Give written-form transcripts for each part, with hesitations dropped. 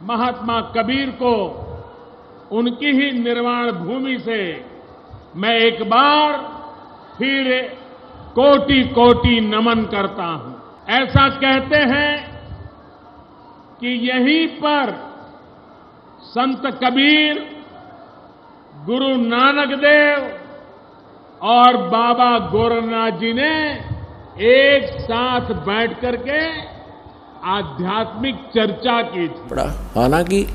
महात्मा कबीर को उनकी ही निर्वाण भूमि से मैं एक बार फिर कोटि कोटि नमन करता हूं। ऐसा कहते हैं कि यहीं पर संत कबीर, गुरु नानक देव और बाबा गोरखनाथ जी ने एक साथ बैठ करके आध्यात्मिक चर्चा की थी। हालांकि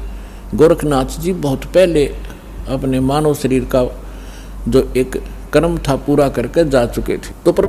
गोरखनाथ जी बहुत पहले अपने मानव शरीर का जो एक कर्म था पूरा करके जा चुके थे, तो पर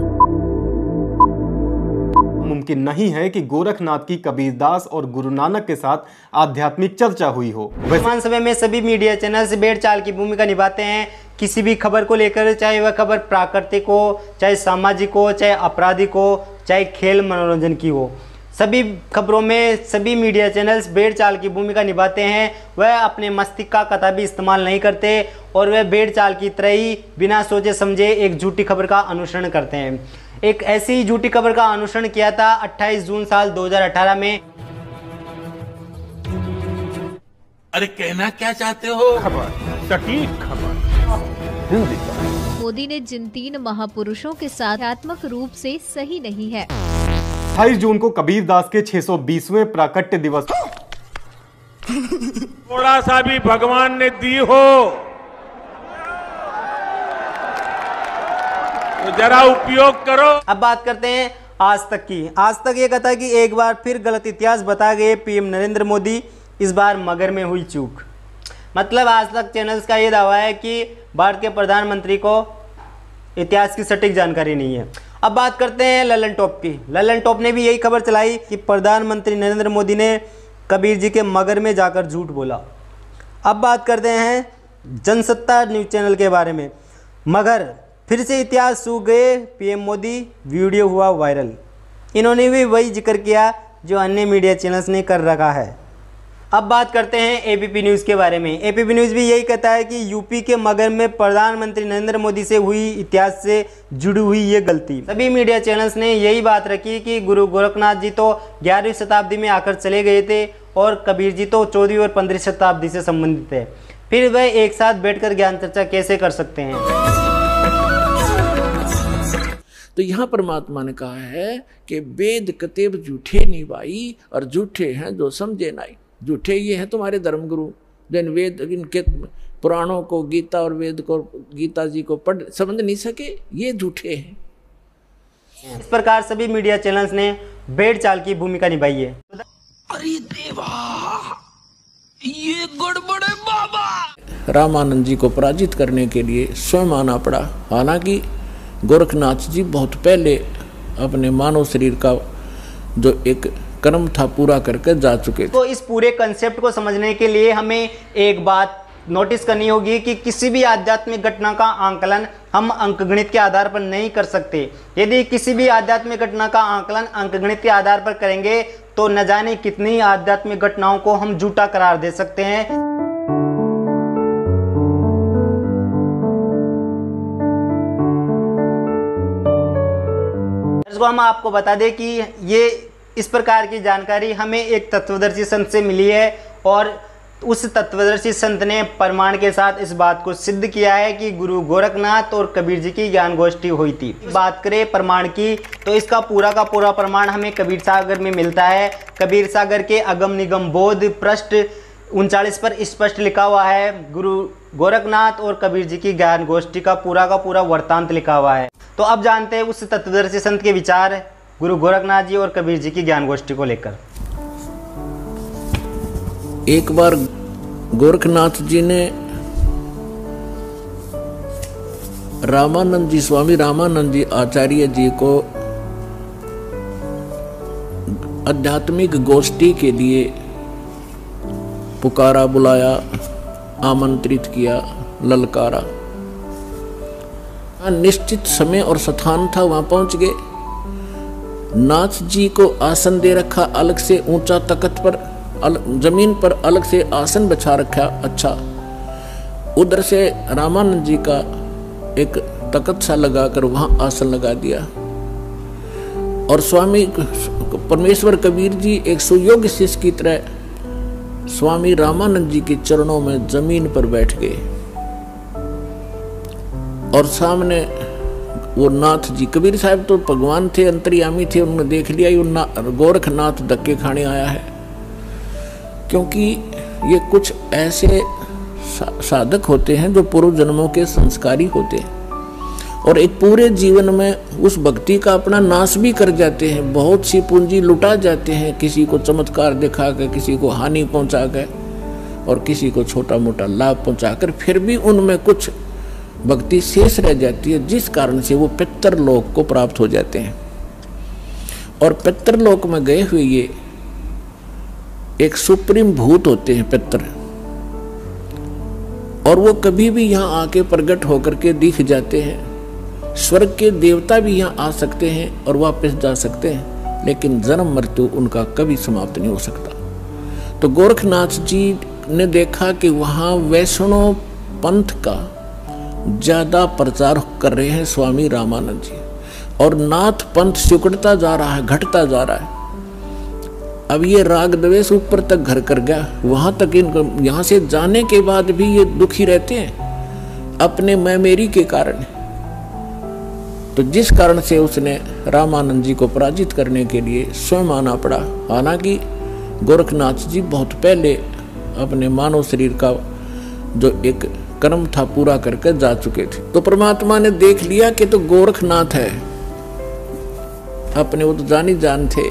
मुमकिन नहीं है कि गोरखनाथ की कबीरदास और गुरु नानक के साथ आध्यात्मिक चर्चा हुई हो। वर्तमान समय में सभी मीडिया चैनल भेड़ चाल की भूमिका निभाते हैं। किसी भी खबर को लेकर, चाहे वह खबर प्राकृतिक हो, चाहे सामाजिक हो, चाहे आपराधिक हो, चाहे खेल मनोरंजन की हो, सभी खबरों में सभी मीडिया चैनल्स भेड़ चाल की भूमिका निभाते हैं। वह अपने मस्तिष्क का कतई इस्तेमाल नहीं करते और वह भेड़ चाल की तरह ही बिना सोचे समझे एक झूठी खबर का अनुसरण करते हैं। एक ऐसी ही झूठी खबर का अनुसरण किया था 28 जून साल 2018 में। अरे कहना क्या चाहते हो? खबर, सटीक खबर। मोदी ने जिन 3 महापुरुषों के साथ आध्यात्मिक रूप से सही नहीं है। 28 जून को कबीरदास के 620वें प्राकट्य दिवस। थोड़ा सा भी भगवान ने दी हो तो जरा उपयोग करो। अब बात करते हैं आज तक की। आज तक ये कहता है कि एक बार फिर गलत इतिहास बता गए पीएम नरेंद्र मोदी, इस बार मगर में हुई चूक। मतलब आज तक चैनल्स का ये दावा है कि भारत के प्रधानमंत्री को इतिहास की सटीक जानकारी नहीं है। अब बात करते हैं ललन टॉप की। ललन टॉप ने भी यही खबर चलाई कि प्रधानमंत्री नरेंद्र मोदी ने कबीर जी के मगर में जाकर झूठ बोला। अब बात करते हैं जनसत्ता न्यूज चैनल के बारे में। मगर फिर से इतिहास सूख गए पीएम मोदी, वीडियो हुआ वायरल। इन्होंने भी वही जिक्र किया जो अन्य मीडिया चैनल्स ने कर रखा है। अब बात करते हैं एबीपी न्यूज़ के बारे में। एबीपी न्यूज़ भी यही कहता है कि यूपी के मगर में प्रधानमंत्री नरेंद्र मोदी से हुई इतिहास से जुड़ी हुई ये गलती। सभी मीडिया चैनल्स ने यही बात रखी कि गुरु गोरखनाथ जी तो 11वीं शताब्दी में आकर चले गए थे और कबीर जी तो 14वीं और 15वीं शताब्दी से संबंधित है। फिर वह एक साथ बैठकर ज्ञान चर्चा कैसे कर सकते हैं? तो यहाँ परमात्मा ने कहा है कि वेद कतेब झूठे नहीं भाई, और झूठे हैं जो समझे नहीं। झूठे ये हैं तुम्हारे धर्मगुरु, जिन वेद इनके पुराणों को, गीता और वेद को, गीता जी को पढ़ समझ नहीं सके, ये झूठे हैं। इस प्रकार सभी मीडिया चैनल्स ने भेड़ चाल की भूमिका निभाई है। अरे देवा, ये गड़बड़ है बाबा। रामानंद जी को पराजित करने के लिए स्वयं आना पड़ा। हालांकि गोरखनाथ जी बहुत पहले अपने मानव शरीर का जो एक कर्म था पूरा करके जा चुके थे। तो इस पूरे कंसेप्ट को समझने के लिए हमें एक बात नोटिस करनी होगी कि किसी भी आध्यात्मिक घटना का आंकलन हम अंकगणित के आधार पर नहीं कर सकते। यदि किसी भी आध्यात्मिक घटना का आंकलन अंकगणित के आधार पर करेंगे तो न जाने कितनी आध्यात्मिक घटनाओं को हम झूठा करार दे सकते हैं। हम आपको बता दें कि ये इस प्रकार की जानकारी हमें एक तत्वदर्शी संत से मिली है और उस तत्वदर्शी संत ने प्रमाण के साथ इस बात को सिद्ध किया है कि गुरु गोरखनाथ और कबीर जी की ज्ञान गोष्ठी हुई थी। बात करें प्रमाण की तो इसका पूरा का पूरा प्रमाण हमें कबीर सागर में मिलता है। कबीर सागर के अगम निगम बोध पृष्ठ 39 पर स्पष्ट लिखा हुआ है, गुरु गोरखनाथ और कबीर जी की ज्ञान गोष्ठी का पूरा वृत्तांत लिखा हुआ है। तो अब जानते हैं उस तत्वदर्शी संत के विचार गुरु गोरखनाथ जी और कबीर जी की ज्ञान गोष्ठी को लेकर। एक बार गोरखनाथ जी ने रामानंद जी, स्वामी रामानंद जी आचार्य जी को आध्यात्मिक गोष्ठी के लिए पुकारा, बुलाया, आमंत्रित किया, ललकारा। निश्चित समय और स्थान था, वहां पहुंच गए। नाथ जी को आसन दे रखा, अलग से ऊंचा तख्त पर, जमीन पर अलग से आसन बिछा रखा। अच्छा, उधर से रामानंद जी का एक तख्त सा लगाकर वहां आसन लगा दिया और स्वामी परमेश्वर कबीर जी एक सुयोग्य शिष्य की तरह स्वामी रामानंद जी के चरणों में जमीन पर बैठ गए और सामने वो नाथ जी, कबीर साहब तो भगवान थे, अंतर्यामी थे, उन्होंने देख लिया ये गोरखनाथ धक्के खाने आया है। क्योंकि ये कुछ ऐसे साधक होते हैं जो पूर्व जन्मों के संस्कारी होते हैं और एक पूरे जीवन में उस भक्ति का अपना नाश भी कर जाते हैं, बहुत सी पूंजी लुटा जाते हैं, किसी को चमत्कार दिखा कर, किसी को हानि पहुंचा कर और किसी को छोटा मोटा लाभ पहुंचाकर, फिर भी उनमें कुछ भक्ति शेष रह जाती है, जिस कारण से वो पितृलोक को प्राप्त हो जाते हैं। और पितृलोक में गए हुए ये एक सुप्रीम भूत होते हैं पितृ, और वो कभी भी यहाँ आके प्रकट होकर के दिख जाते हैं। स्वर्ग के देवता भी यहाँ आ सकते हैं और वापस जा सकते हैं, लेकिन जन्म मृत्यु उनका कभी समाप्त नहीं हो सकता। तो गोरखनाथ जी ने देखा कि वहाँ वैष्णव पंथ का ज्यादा प्रचार कर रहे हैं स्वामी रामानंद जी, और नाथ पंथ सिकुड़ता जा रहा है, घटता जा रहा है। अब ये राग द्वेष ऊपर तक घर कर गया, वहां तक इनको यहाँ से जाने के बाद भी ये दुखी रहते हैं अपने मैं मेरी के कारण। तो जिस कारण से उसने रामानंद जी को पराजित करने के लिए स्वयं आना पड़ा। हालांकि गोरखनाथ जी बहुत पहले अपने मानव शरीर का जो एक कर्म था पूरा करके जा चुके थे। तो परमात्मा ने देख लिया कि तो गोरखनाथ है, अपने वो तो जानी जान थे।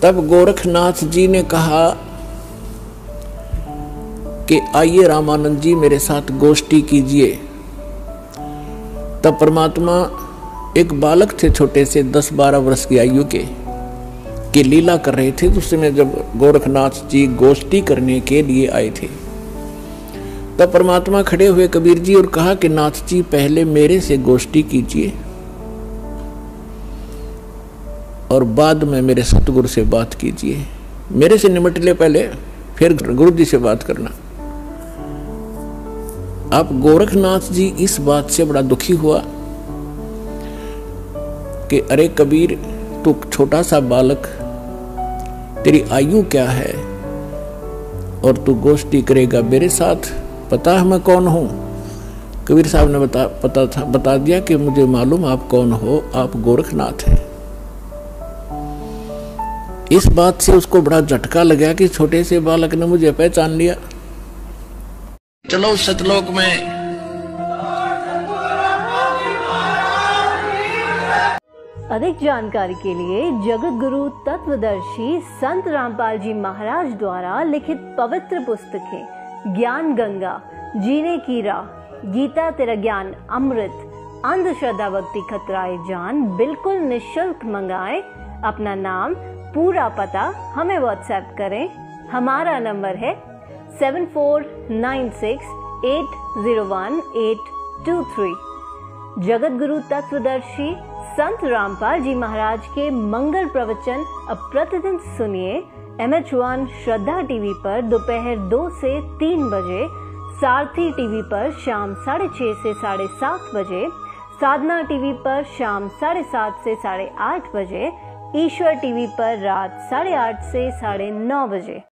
तब गोरखनाथ जी ने कहा कि आइए रामानंद जी मेरे साथ गोष्ठी कीजिए। तब परमात्मा एक बालक थे छोटे से 10-12 वर्ष की आयु के लीला कर रहे थे। उस समय जब गोरखनाथ जी गोष्ठी करने के लिए आए थे, तब परमात्मा खड़े हुए कबीर जी और कहा कि नाथ जी पहले मेरे से गोष्ठी कीजिए और बाद में मेरे सतगुरु से बात कीजिए। मेरे से निमट ले पहले, फिर गुरु जी से बात करना। अब गोरखनाथ जी इस बात से बड़ा दुखी हुआ कि अरे कबीर, तू छोटा सा बालक, तेरी आयु क्या है और तू गोष्ठी करेगा मेरे साथ? पता है मैं कौन हूं? कबीर साहब ने बता दिया कि मुझे मालूम आप कौन हो, आप गोरखनाथ हैं। इस बात से उसको बड़ा झटका लगा कि छोटे से बालक ने मुझे पहचान लिया। चलो सतलोक में। अधिक जानकारी के लिए जगत गुरु तत्वदर्शी संत रामपाल जी महाराज द्वारा लिखित पवित्र पुस्तकें ज्ञान गंगा, जीने की राह, गीता तेरा ज्ञान अमृत, अंधश्रद्धा भक्ति खतराए जान बिल्कुल निःशुल्क मंगाएं। अपना नाम, पूरा पता हमें व्हाट्सएप करें। हमारा नंबर है 7496801823। जगत गुरु तत्वदर्शी संत रामपाल जी महाराज के मंगल प्रवचन अब प्रतिदिन सुनिए MH1 श्रद्धा टीवी पर दोपहर 2 से 3 बजे, सारथी टीवी पर शाम 6:30 से 7:30 बजे, साधना टीवी पर शाम 7:30 से 8:30 बजे, ईश्वर टीवी पर रात 8:30 से 9:30 बजे।